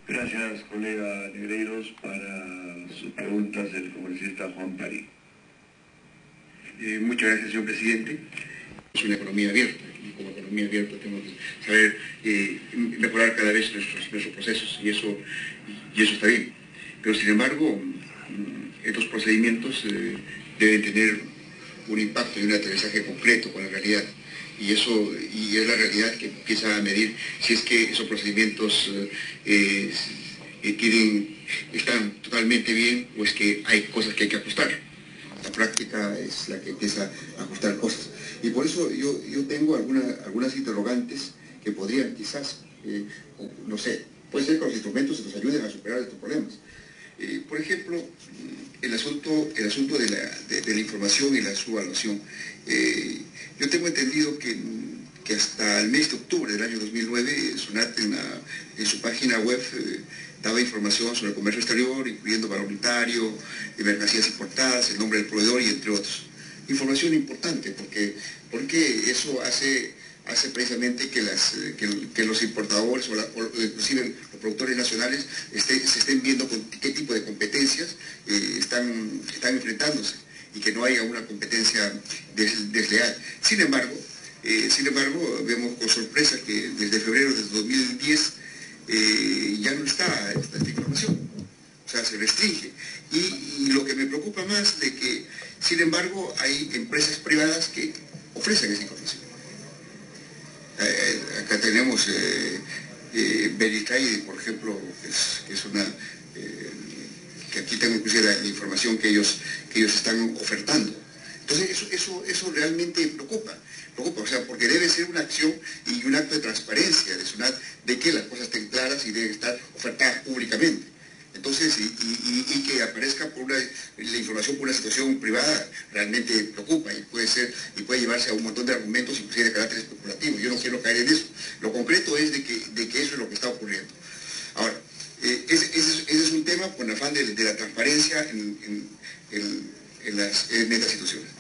Gracias, colega Negreiros. Para sus preguntas, el congresista Juan Pari. Muchas gracias, señor presidente. Es una economía abierta, y como economía abierta tenemos que saber mejorar cada vez nuestros procesos, y eso está bien. Pero sin embargo, estos procedimientos deben tener un impacto y un aterrizaje concreto con la realidad. Y es la realidad que empieza a medir si es que esos procedimientos están totalmente bien o es que hay cosas que hay que ajustar. La práctica es la que empieza a ajustar cosas. Y por eso yo tengo algunas interrogantes que podrían quizás, no sé, puede ser que los instrumentos nos ayuden a superar estos problemas. Por ejemplo, el asunto de la información y la subevaluación. Yo tengo entendido que hasta el mes de octubre del año 2009, SUNAT en su página web daba información sobre el comercio exterior, incluyendo valor unitario, mercancías importadas, el nombre del proveedor y entre otros. Información importante porque eso hace precisamente que los importadores o inclusive los productores nacionales se estén viendo con qué tipo de competencias están enfrentándose y que no haya una competencia desleal. Sin embargo, vemos con sorpresa que desde febrero de 2010 ya no está esta información, o sea, se restringe. Y lo que me preocupa más de que, sin embargo, hay empresas privadas que ofrecen esa información. Acá tenemos Veritrade, por ejemplo, que es una... que aquí tengo inclusive la información que ellos están ofertando. Entonces eso realmente preocupa, o sea, porque debe ser una acción y un acto de transparencia de SUNAT de que las cosas estén claras y deben estar ofertadas públicamente. Entonces, y que aparezca la información por una situación privada realmente preocupa y puede llevarse a un montón de argumentos, inclusive de carácter especulativo. Yo no quiero caer en eso. Lo concreto es de que eso es lo que está ocurriendo. Ahora, ese es un tema con afán de la transparencia en estas instituciones.